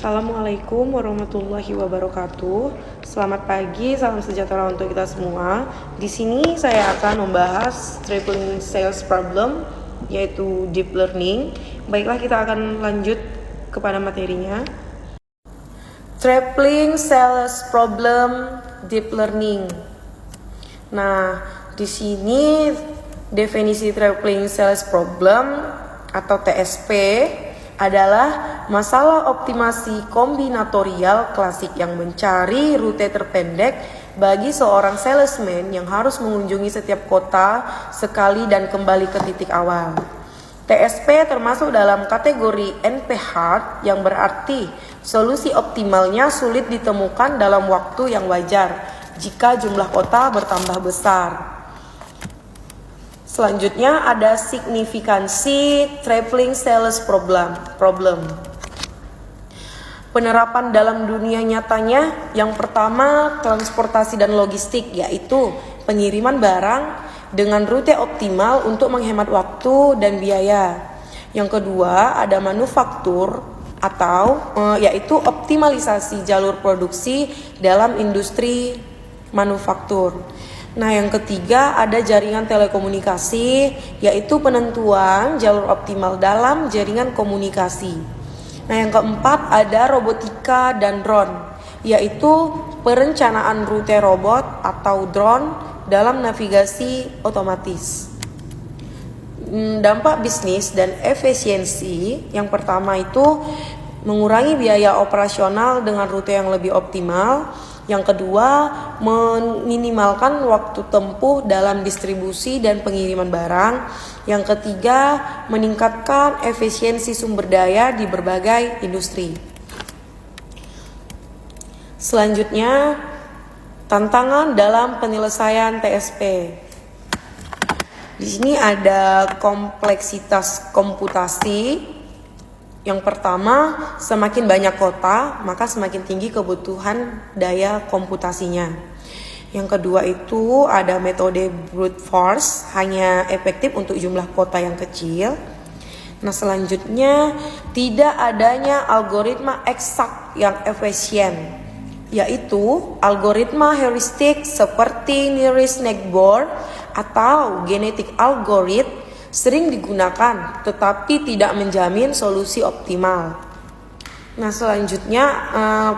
Assalamualaikum warahmatullahi wabarakatuh. Selamat pagi, salam sejahtera untuk kita semua. Di sini saya akan membahas traveling sales problem, yaitu deep learning. Baiklah, kita akan lanjut kepada materinya. Traveling sales problem deep learning. Nah, di sini definisi traveling sales problem atau TSP adalah masalah optimasi kombinatorial klasik yang mencari rute terpendek bagi seorang salesman yang harus mengunjungi setiap kota sekali dan kembali ke titik awal. TSP termasuk dalam kategori NP-hard yang berarti solusi optimalnya sulit ditemukan dalam waktu yang wajar jika jumlah kota bertambah besar. Selanjutnya ada signifikansi traveling sales problem. Penerapan dalam dunia nyatanya, yang pertama transportasi dan logistik, yaitu pengiriman barang dengan rute optimal untuk menghemat waktu dan biaya. Yang kedua ada manufaktur atau yaitu optimalisasi jalur produksi dalam industri manufaktur. Nah, yang ketiga ada jaringan telekomunikasi, yaitu penentuan jalur optimal dalam jaringan komunikasi. Nah, yang keempat ada robotika dan drone, yaitu perencanaan rute robot atau drone dalam navigasi otomatis. Dampak bisnis dan efisiensi, yang pertama itu mengurangi biaya operasional dengan rute yang lebih optimal. Yang kedua, meminimalkan waktu tempuh dalam distribusi dan pengiriman barang. Yang ketiga, meningkatkan efisiensi sumber daya di berbagai industri. Selanjutnya, tantangan dalam penyelesaian TSP. Di sini ada kompleksitas komputasi. Yang pertama, semakin banyak kota, maka semakin tinggi kebutuhan daya komputasinya. Yang kedua itu ada metode brute force, hanya efektif untuk jumlah kota yang kecil. Nah, selanjutnya tidak adanya algoritma eksak yang efisien, yaitu algoritma heuristik seperti nearest neighbor atau genetic algorithm sering digunakan tetapi tidak menjamin solusi optimal. Nah, selanjutnya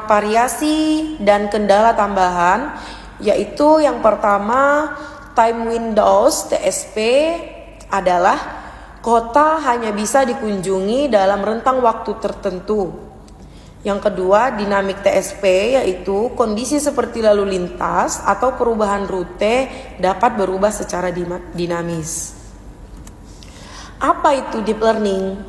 variasi dan kendala tambahan, yaitu yang pertama time windows TSP adalah kota hanya bisa dikunjungi dalam rentang waktu tertentu. Yang kedua dinamik TSP, yaitu kondisi seperti lalu lintas atau perubahan rute dapat berubah secara dinamis. Apa itu deep learning?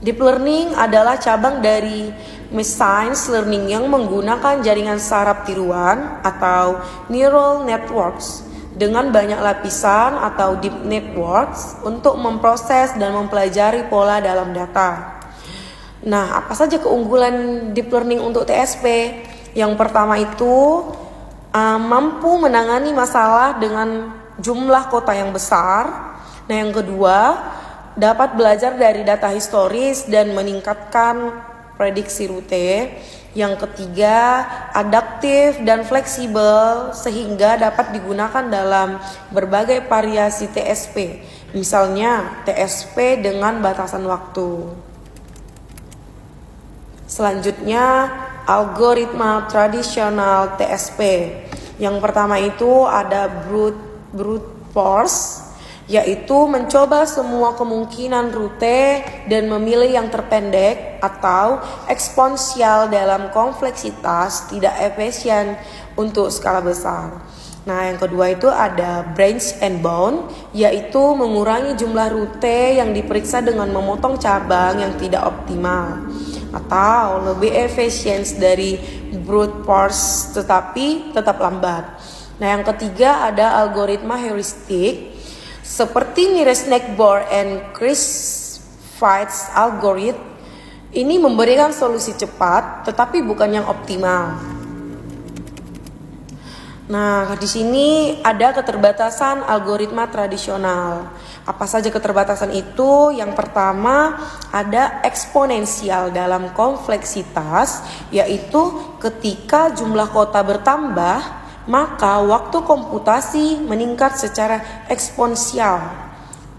Deep learning adalah cabang dari machine learning yang menggunakan jaringan saraf tiruan atau neural networks dengan banyak lapisan atau deep networks untuk memproses dan mempelajari pola dalam data. Nah, apa saja keunggulan deep learning untuk TSP? Yang pertama itu mampu menangani masalah dengan jumlah kota yang besar. Nah, yang kedua dapat belajar dari data historis dan meningkatkan prediksi rute. Yang ketiga, adaptif dan fleksibel sehingga dapat digunakan dalam berbagai variasi TSP. Misalnya TSP dengan batasan waktu. Selanjutnya, algoritma tradisional TSP. Yang pertama itu ada brute force, yaitu mencoba semua kemungkinan rute dan memilih yang terpendek, atau eksponensial dalam kompleksitas tidak efisien untuk skala besar. Nah, yang kedua itu ada branch and bound, yaitu mengurangi jumlah rute yang diperiksa dengan memotong cabang yang tidak optimal, atau lebih efisien dari brute force tetapi tetap lambat. Nah, yang ketiga ada algoritma heuristik seperti nearest neighbor and Chris-Fitts algorithm. Ini memberikan solusi cepat tetapi bukan yang optimal. Nah, di sini ada keterbatasan algoritma tradisional. Apa saja keterbatasan itu? Yang pertama ada eksponensial dalam kompleksitas, yaitu ketika jumlah kota bertambah, maka waktu komputasi meningkat secara eksponensial.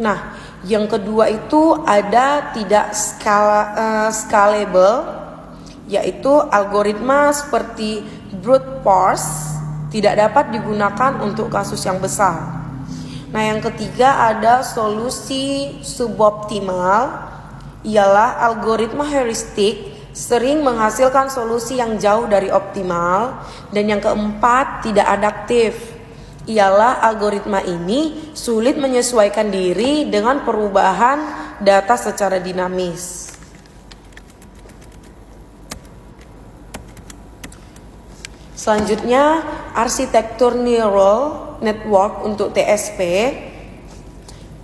Nah, yang kedua itu ada tidak scalable, yaitu algoritma seperti brute force tidak dapat digunakan untuk kasus yang besar. Nah, yang ketiga ada solusi suboptimal, ialah algoritma heuristik sering menghasilkan solusi yang jauh dari optimal. Dan yang keempat tidak adaptif, ialah algoritma ini sulit menyesuaikan diri dengan perubahan data secara dinamis. Selanjutnya, arsitektur neural network untuk TSP.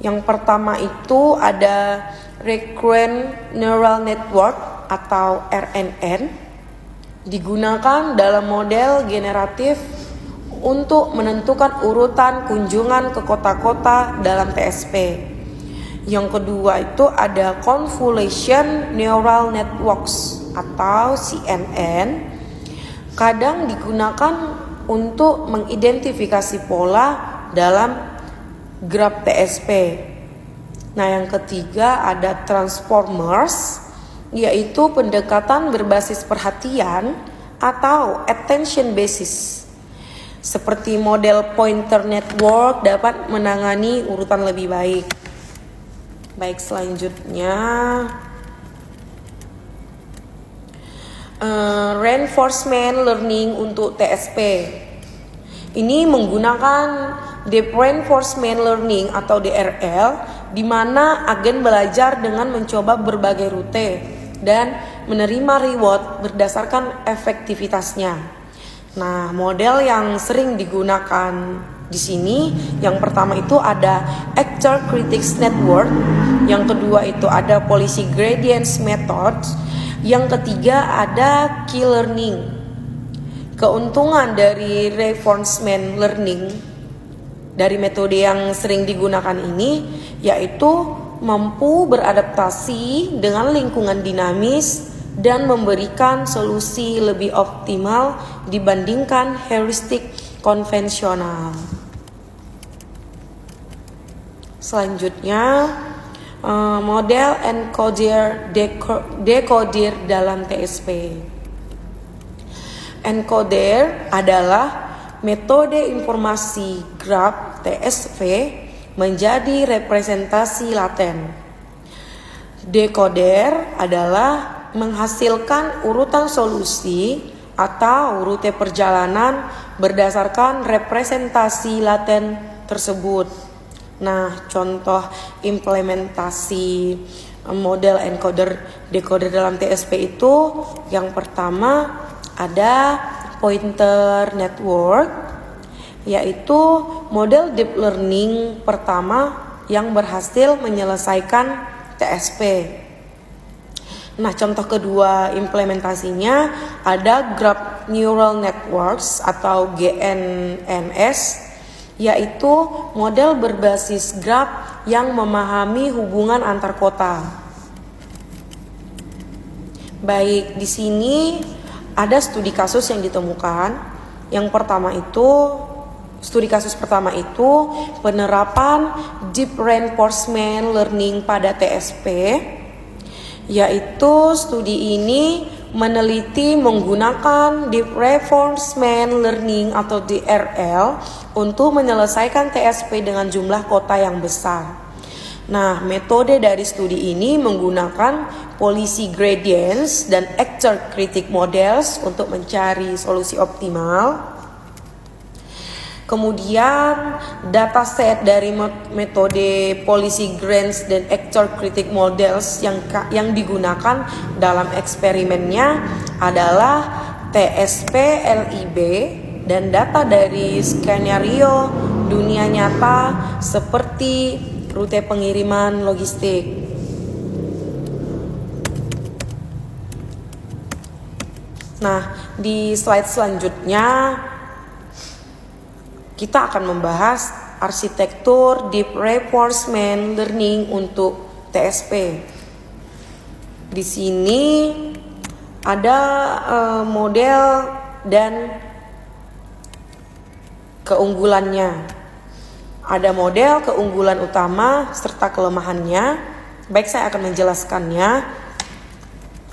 Yang pertama itu ada recurrent neural network atau RNN, digunakan dalam model generatif untuk menentukan urutan kunjungan ke kota-kota dalam TSP. Yang kedua itu ada convolution neural networks atau CNN, kadang digunakan untuk mengidentifikasi pola dalam graf TSP. Nah, yang ketiga ada transformers, yaitu pendekatan berbasis perhatian atau attention basis. Seperti model pointer network dapat menangani urutan lebih baik. Baik, selanjutnya reinforcement learning untuk TSP. Ini menggunakan deep reinforcement learning atau DRL, di mana agen belajar dengan mencoba berbagai rute dan menerima reward berdasarkan efektivitasnya. Nah, model yang sering digunakan di sini, yang pertama itu ada actor critics network, yang kedua itu ada policy gradients method, yang ketiga ada key learning. Keuntungan dari reinforcement learning dari metode yang sering digunakan ini yaitu mampu beradaptasi dengan lingkungan dinamis dan memberikan solusi lebih optimal dibandingkan heuristik konvensional. Selanjutnya, model encoder decoder dalam TSP. Encoder adalah metode informasi graf TSP menjadi representasi laten. Decoder adalah menghasilkan urutan solusi atau rute perjalanan berdasarkan representasi laten tersebut. Nah, contoh implementasi model encoder decoder dalam TSP itu yang pertama ada pointer network, yaitu model deep learning pertama yang berhasil menyelesaikan TSP. Nah, contoh kedua implementasinya ada graph neural networks atau GNNS, yaitu model berbasis graf yang memahami hubungan antar kota. Baik, di sini ada studi kasus yang ditemukan. Yang pertama itu, studi kasus pertama itu penerapan deep reinforcement learning pada TSP, yaitu studi ini meneliti menggunakan deep reinforcement learning atau DRL untuk menyelesaikan TSP dengan jumlah kota yang besar. Nah, metode dari studi ini menggunakan policy gradients dan actor critic models untuk mencari solusi optimal. Kemudian dataset dari metode policy gradients dan actor critic models yang digunakan dalam eksperimennya adalah TSP LIB dan data dari skenario dunia nyata seperti rute pengiriman logistik. Nah, di slide selanjutnya kita akan membahas arsitektur Deep Reinforcement Learning untuk TSP. Di sini ada model dan keunggulannya. Ada model, keunggulan utama, serta kelemahannya. Baik, saya akan menjelaskannya.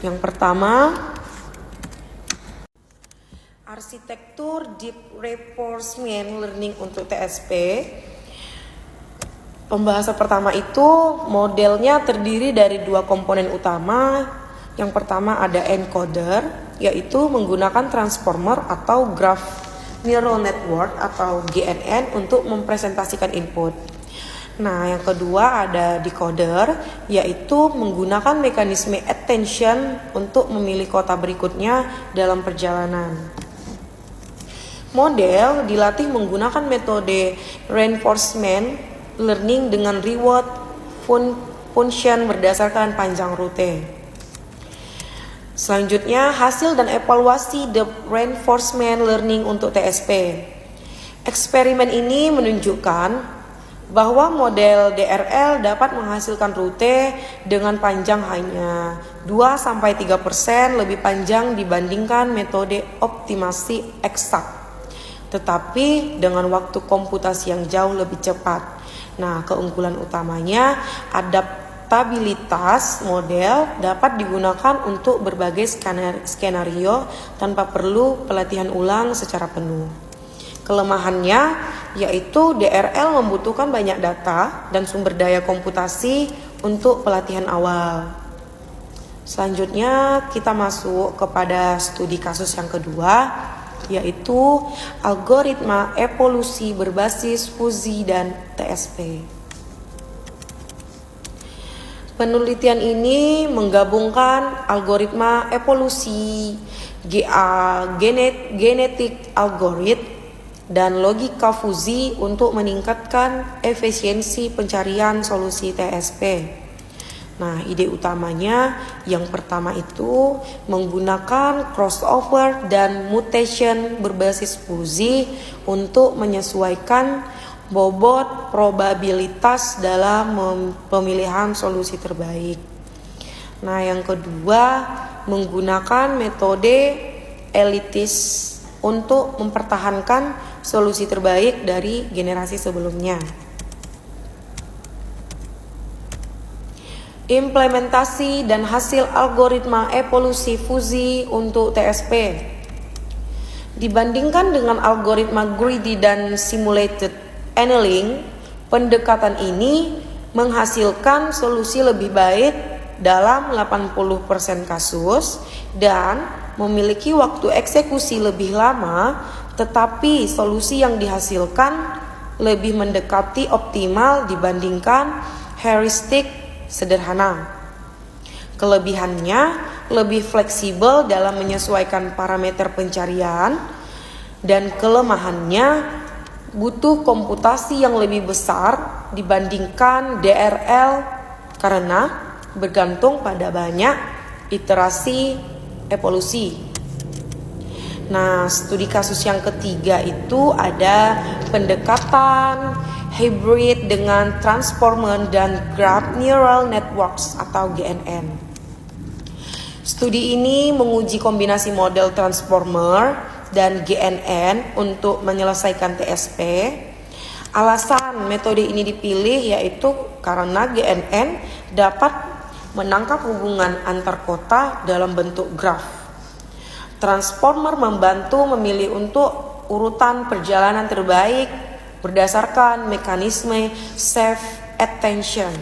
Yang pertama, arsitektur Deep Reinforcement Learning untuk TSP. Pembahasan pertama itu modelnya terdiri dari dua komponen utama. Yang pertama ada encoder, yaitu menggunakan transformer atau graph neural network atau GNN untuk mempresentasikan input. Nah, yang kedua ada decoder, yaitu menggunakan mekanisme attention untuk memilih kota berikutnya dalam perjalanan. Model dilatih menggunakan metode reinforcement learning dengan reward function berdasarkan panjang rute. Selanjutnya, hasil dan evaluasi Deep Reinforcement Learning untuk TSP. Eksperimen ini menunjukkan bahwa model DRL dapat menghasilkan rute dengan panjang hanya 2-3% lebih panjang dibandingkan metode optimasi eksak, tetapi dengan waktu komputasi yang jauh lebih cepat. Nah, keunggulan utamanya adaptabilitas model dapat digunakan untuk berbagai skenario tanpa perlu pelatihan ulang secara penuh. Kelemahannya yaitu DRL membutuhkan banyak data dan sumber daya komputasi untuk pelatihan awal. Selanjutnya kita masuk kepada studi kasus yang kedua, yaitu algoritma evolusi berbasis fuzi dan TSP. Penelitian ini menggabungkan algoritma evolusi, genetik algoritma, dan logika fuzi untuk meningkatkan efisiensi pencarian solusi TSP. Nah, ide utamanya yang pertama itu menggunakan crossover dan mutation berbasis fuzi untuk menyesuaikan bobot probabilitas dalam pemilihan solusi terbaik. Nah, yang kedua menggunakan metode elitis untuk mempertahankan solusi terbaik dari generasi sebelumnya. Implementasi dan hasil algoritma evolusi fuzi untuk TSP. Dibandingkan dengan algoritma greedy dan simulated annealing, pendekatan ini menghasilkan solusi lebih baik dalam 80% kasus dan memiliki waktu eksekusi lebih lama, tetapi solusi yang dihasilkan lebih mendekati optimal dibandingkan heuristik sederhana. Kelebihannya lebih fleksibel dalam menyesuaikan parameter pencarian, dan kelemahannya butuh komputasi yang lebih besar dibandingkan DRL karena bergantung pada banyak iterasi evolusi. Nah, studi kasus yang ketiga itu ada pendekatan hybrid dengan transformer dan graph neural networks atau GNN. Studi ini menguji kombinasi model transformer dan GNN untuk menyelesaikan TSP. Alasan metode ini dipilih yaitu karena GNN dapat menangkap hubungan antar kota dalam bentuk graf. Transformer membantu memilih untuk urutan perjalanan terbaik berdasarkan mekanisme self attention.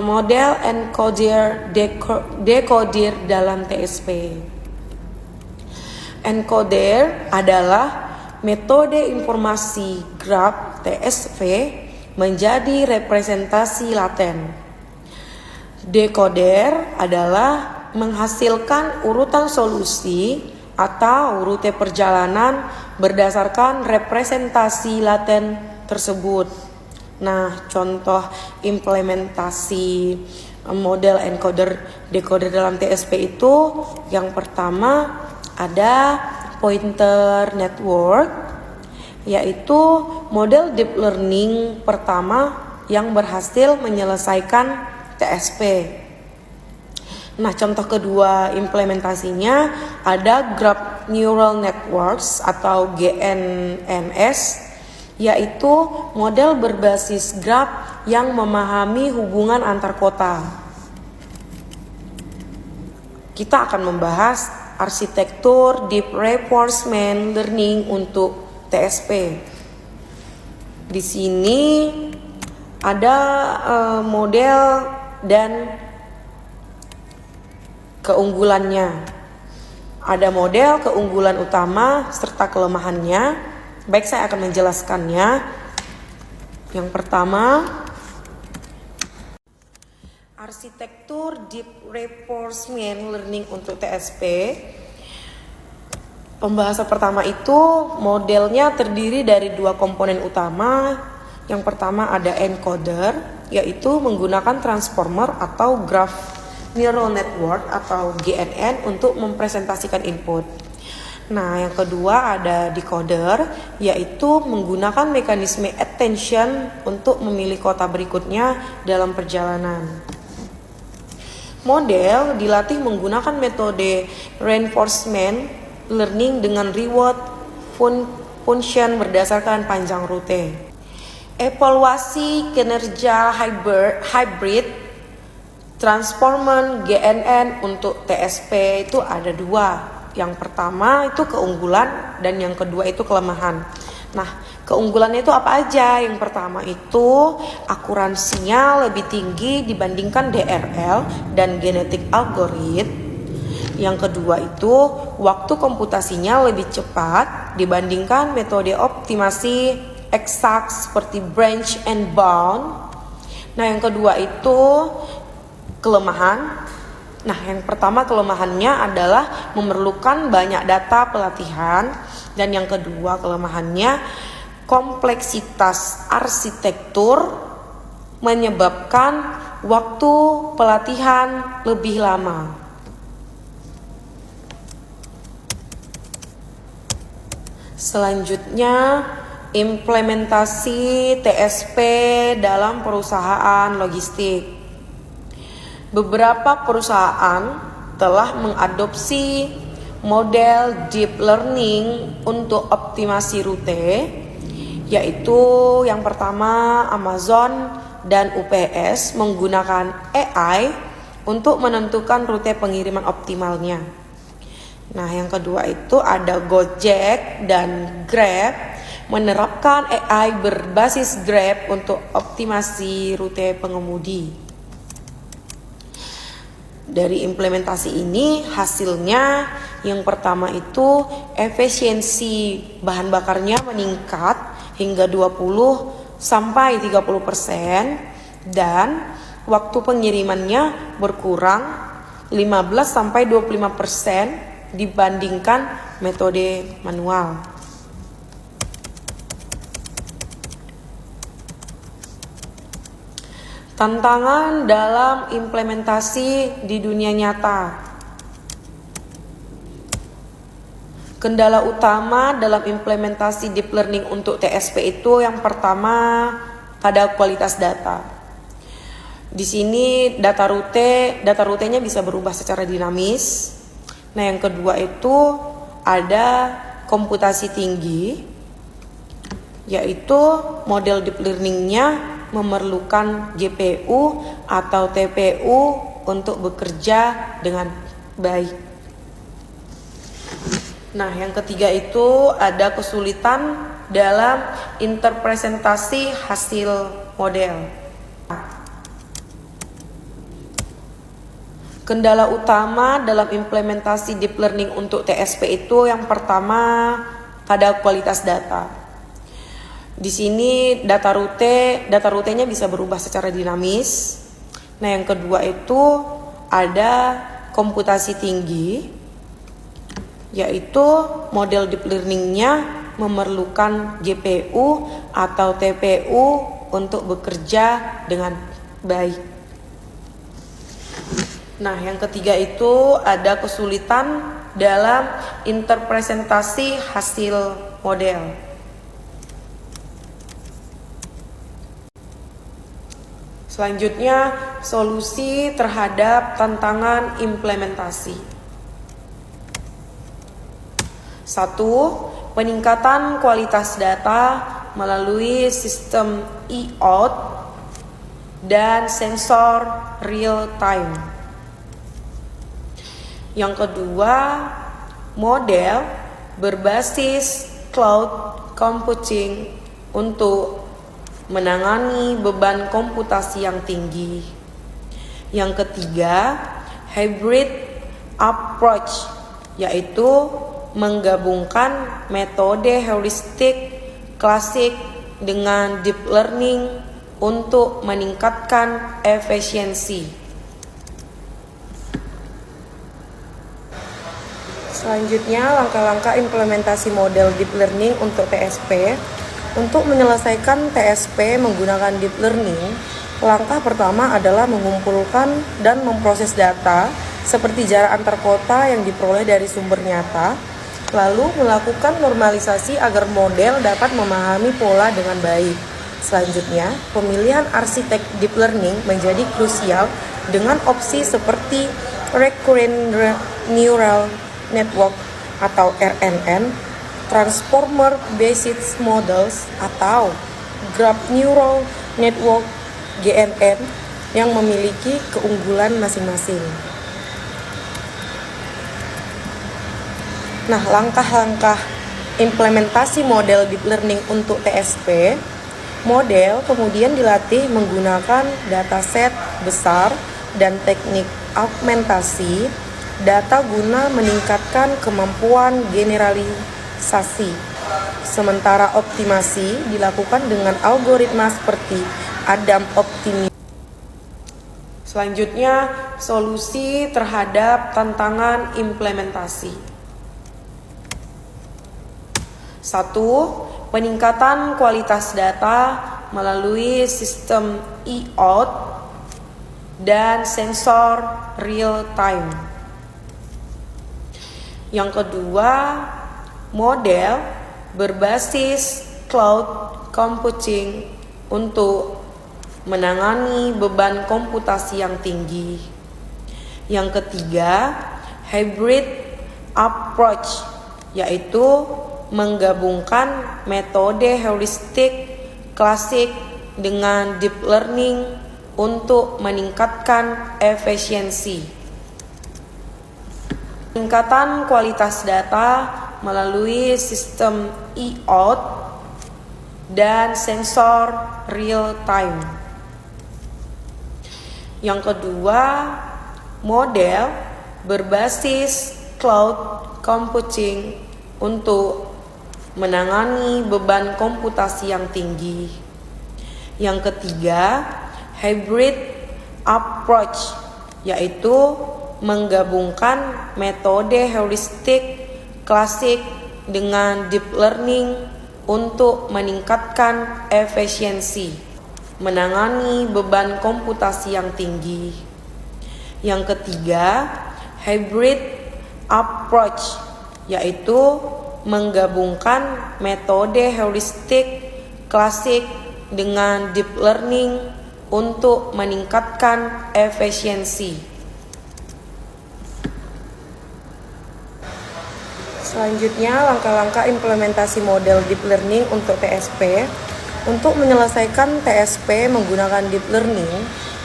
Model encoder decoder dalam TSP. Encoder adalah metode informasi graf TSP menjadi representasi laten. Decoder adalah menghasilkan urutan solusi atau rute perjalanan berdasarkan representasi laten tersebut. Nah, contoh implementasi model encoder decoder dalam TSP itu yang pertama ada pointer network, yaitu model deep learning pertama yang berhasil menyelesaikan TSP. Nah, contoh kedua implementasinya ada Graph Neural Networks atau GNNS, yaitu model berbasis graph yang memahami hubungan antar kota. Kita akan membahas arsitektur Deep Reinforcement Learning untuk TSP. Di sini ada model dan keunggulannya. Ada model, keunggulan utama, serta kelemahannya. Baik, saya akan menjelaskannya. Yang pertama, arsitektur Deep Reinforcement Learning untuk TSP. Pembahasan pertama itu modelnya terdiri dari dua komponen utama. Yang pertama ada encoder, yaitu menggunakan transformer atau Graph Neural Network atau GNN untuk mempresentasikan input. Nah, yang kedua ada decoder, yaitu menggunakan mekanisme attention untuk memilih kota berikutnya dalam perjalanan. Model dilatih menggunakan metode reinforcement learning dengan reward function berdasarkan panjang rute. Evaluasi kinerja hybrid transformer GNN untuk TSP itu ada dua. Yang pertama itu keunggulan dan yang kedua itu kelemahan. Nah, keunggulannya itu apa aja? Yang pertama itu akuransinya lebih tinggi dibandingkan DRL dan genetic algorithm. Yang kedua itu waktu komputasinya lebih cepat dibandingkan metode optimasi eksak seperti branch and bound. Nah, yang kedua itu kelemahan. Nah, yang pertama kelemahannya adalah memerlukan banyak data pelatihan, dan yang kedua kelemahannya kompleksitas arsitektur menyebabkan waktu pelatihan lebih lama. Selanjutnya, implementasi TSP dalam perusahaan logistik. Beberapa perusahaan telah mengadopsi model deep learning untuk optimasi rute, yaitu yang pertama Amazon dan UPS menggunakan AI untuk menentukan rute pengiriman optimalnya. Nah, yang kedua itu ada Gojek dan Grab menerapkan AI berbasis Grab untuk optimasi rute pengemudi. Dari implementasi ini hasilnya yang pertama itu efisiensi bahan bakarnya meningkat hingga 20 sampai 30% dan waktu pengirimannya berkurang 15 sampai 25% dibandingkan metode manual. Tantangan dalam implementasi di dunia nyata. Kendala utama dalam implementasi deep learning untuk TSP itu yang pertama pada kualitas data. Di sini data rutenya bisa berubah secara dinamis. Nah, yang kedua itu ada komputasi tinggi, yaitu model deep learningnya memerlukan GPU atau TPU untuk bekerja dengan baik. Nah, yang ketiga itu ada kesulitan dalam interpretasi hasil model. Kendala utama dalam implementasi deep learning untuk TSP itu yang pertama pada kualitas data. Di sini data rutenya bisa berubah secara dinamis. Nah, yang kedua itu ada komputasi tinggi, yaitu model deep learningnya memerlukan GPU atau TPU untuk bekerja dengan baik. Nah, yang ketiga itu ada kesulitan dalam interpretasi hasil model. Selanjutnya, solusi terhadap tantangan implementasi. 1. Peningkatan kualitas data melalui sistem e-out dan sensor real time. Yang kedua, model berbasis cloud computing untuk menangani beban komputasi yang tinggi. Yang ketiga, hybrid approach, yaitu menggabungkan metode heuristik klasik dengan deep learning untuk meningkatkan efisiensi. Selanjutnya, langkah-langkah implementasi model deep learning untuk TSP. Untuk menyelesaikan TSP menggunakan deep learning, langkah pertama adalah mengumpulkan dan memproses data seperti jarak antar kota yang diperoleh dari sumber nyata, lalu melakukan normalisasi agar model dapat memahami pola dengan baik. Selanjutnya, pemilihan arsitek deep learning menjadi krusial dengan opsi seperti Recurrent Neural Network atau RNN, Transformer Based Models atau Graph Neural Network GNN yang memiliki keunggulan masing-masing. Nah, langkah-langkah implementasi model deep learning untuk TSP, model kemudian dilatih menggunakan dataset besar dan teknik augmentasi data guna meningkatkan kemampuan generalisasi. Sementara optimasi dilakukan dengan algoritma seperti Adam Optimi. Selanjutnya, solusi terhadap tantangan implementasi. 1. Peningkatan kualitas data melalui sistem e-out dan sensor real time. Yang kedua, model berbasis cloud computing untuk menangani beban komputasi yang tinggi. Yang ketiga, hybrid approach, yaitu menggabungkan metode heuristik klasik dengan deep learning untuk meningkatkan efisiensi. Peningkatan kualitas data melalui sistem e-out dan sensor real time. Yang kedua, model berbasis cloud computing untuk menangani beban komputasi yang tinggi. Yang ketiga, hybrid approach, yaitu menggabungkan metode heuristik klasik dengan deep learning untuk meningkatkan efisiensi, menangani beban komputasi yang tinggi. Yang ketiga, hybrid approach, yaitu menggabungkan metode heuristik klasik dengan deep learning untuk meningkatkan efisiensi. Selanjutnya, langkah-langkah implementasi model deep learning untuk TSP. Untuk menyelesaikan TSP menggunakan deep learning,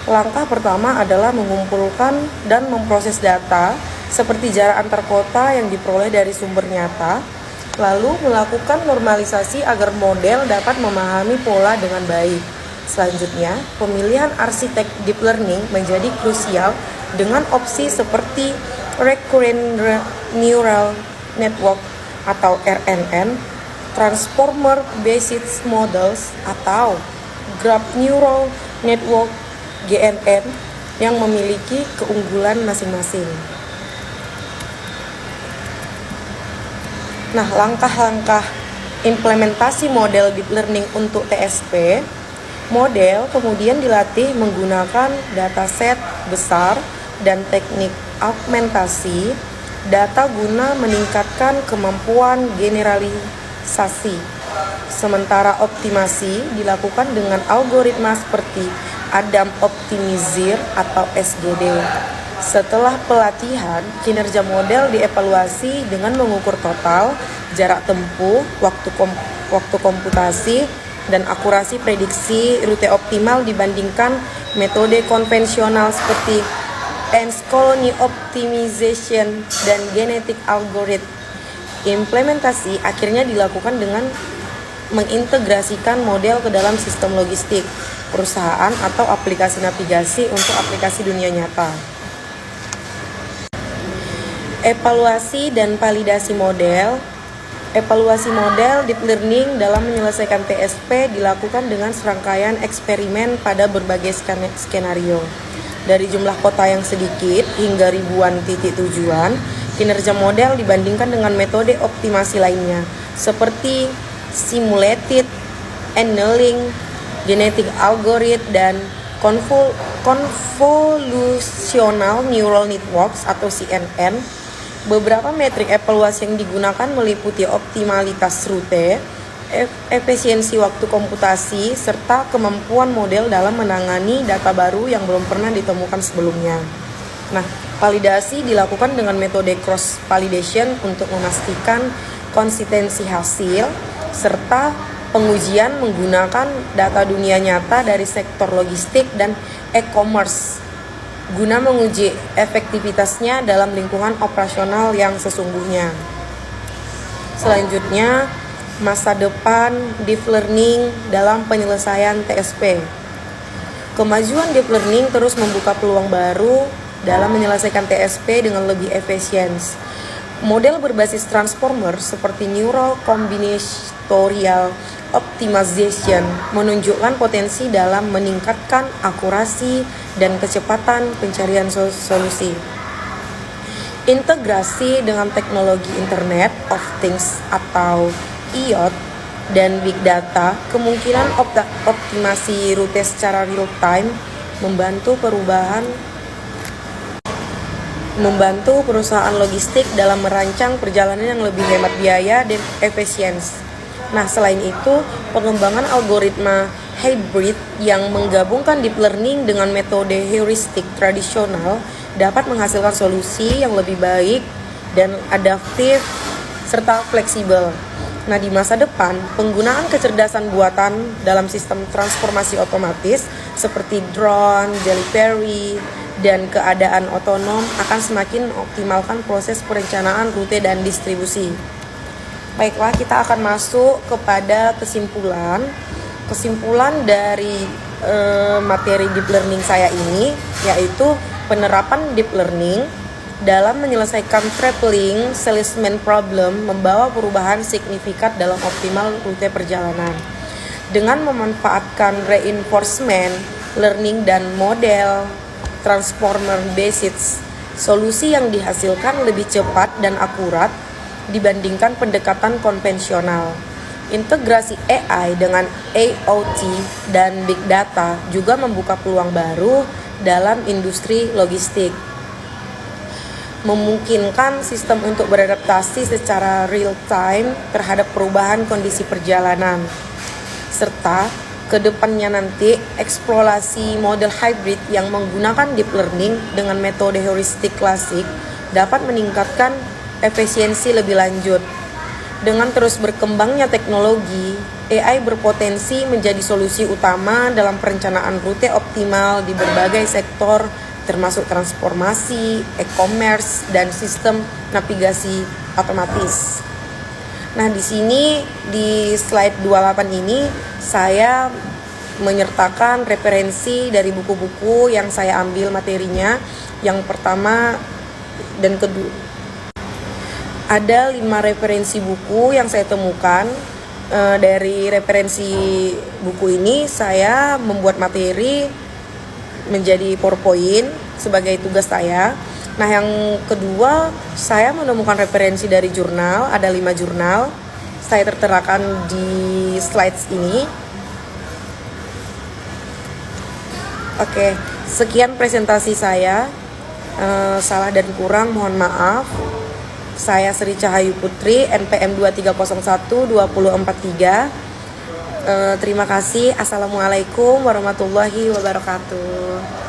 langkah pertama adalah mengumpulkan dan memproses data seperti jarak antar kota yang diperoleh dari sumber nyata, lalu melakukan normalisasi agar model dapat memahami pola dengan baik. Selanjutnya, pemilihan arsitek deep learning menjadi krusial dengan opsi seperti Recurrent Neural Network atau RNN, Transformer Based Models atau Graph Neural Network GNN yang memiliki keunggulan masing-masing. Nah, langkah-langkah implementasi model deep learning untuk TSP, model kemudian dilatih menggunakan dataset besar dan teknik augmentasi data guna meningkatkan kemampuan generalisasi. Sementara optimasi dilakukan dengan algoritma seperti Adam Optimizer atau SGD. Setelah pelatihan, kinerja model dievaluasi dengan mengukur total, jarak tempuh, waktu komputasi, dan akurasi prediksi rute optimal dibandingkan metode konvensional seperti Ants Colony Optimization dan Genetic Algorithm. Implementasi akhirnya dilakukan dengan mengintegrasikan model ke dalam sistem logistik, perusahaan atau aplikasi navigasi untuk aplikasi dunia nyata. Evaluasi dan validasi model. Evaluasi model deep learning dalam menyelesaikan TSP dilakukan dengan serangkaian eksperimen pada berbagai skenario. Dari jumlah kota yang sedikit hingga ribuan titik tujuan, kinerja model dibandingkan dengan metode optimasi lainnya, seperti simulated annealing, genetic algorithm, dan convolutional neural networks atau CNN. Beberapa metrik evaluasi yang digunakan meliputi optimalitas rute, efisiensi waktu komputasi, serta kemampuan model dalam menangani data baru yang belum pernah ditemukan sebelumnya. Nah, validasi dilakukan dengan metode cross validation untuk memastikan konsistensi hasil, serta pengujian menggunakan data dunia nyata dari sektor logistik dan e-commerce guna menguji efektivitasnya dalam lingkungan operasional yang sesungguhnya. Selanjutnya, masa depan deep learning dalam penyelesaian TSP. Kemajuan deep learning terus membuka peluang baru dalam menyelesaikan TSP dengan lebih efisien. Model berbasis transformer seperti Neural Combinatorial Optimization menunjukkan potensi dalam meningkatkan akurasi dan kecepatan pencarian solusi. Integrasi dengan teknologi Internet of Things atau IoT dan Big Data, kemungkinan optimasi rute secara real time membantu perusahaan logistik dalam merancang perjalanan yang lebih hemat biaya dan efisiensi. Nah, selain itu, pengembangan algoritma hybrid yang menggabungkan deep learning dengan metode heuristik tradisional dapat menghasilkan solusi yang lebih baik dan adaptif serta fleksibel. Nah, di masa depan, penggunaan kecerdasan buatan dalam sistem transformasi otomatis seperti drone, Jellyberry, dan keadaan otonom akan semakin mengoptimalkan proses perencanaan rute dan distribusi. Baiklah, kita akan masuk kepada kesimpulan dari materi deep learning saya ini, yaitu penerapan deep learning dalam menyelesaikan traveling salesman problem membawa perubahan signifikan dalam optimal rute perjalanan. Dengan memanfaatkan reinforcement learning dan model transformer based, solusi yang dihasilkan lebih cepat dan akurat dibandingkan pendekatan konvensional. Integrasi AI dengan IoT dan Big Data juga membuka peluang baru dalam industri logistik, memungkinkan sistem untuk beradaptasi secara real time terhadap perubahan kondisi perjalanan, serta kedepannya nanti eksplorasi model hybrid yang menggunakan deep learning dengan metode heuristik klasik dapat meningkatkan efisiensi lebih lanjut. Dengan terus berkembangnya teknologi, AI berpotensi menjadi solusi utama dalam perencanaan rute optimal di berbagai sektor, termasuk transformasi, e-commerce, dan sistem navigasi otomatis. Nah, di sini di slide 28 ini saya menyertakan referensi dari buku-buku yang saya ambil materinya. Yang pertama dan kedua, ada 5 referensi buku yang saya temukan. Dari referensi buku ini saya membuat materi menjadi PowerPoint sebagai tugas saya. Nah, yang kedua, saya menemukan referensi dari jurnal, ada 5 jurnal. Saya terterakan di slides ini. Oke, sekian presentasi saya. Salah dan kurang mohon maaf. Saya Sri Cahayu Putri, NPM 23012043. Terima kasih. Assalamualaikum warahmatullahi wabarakatuh.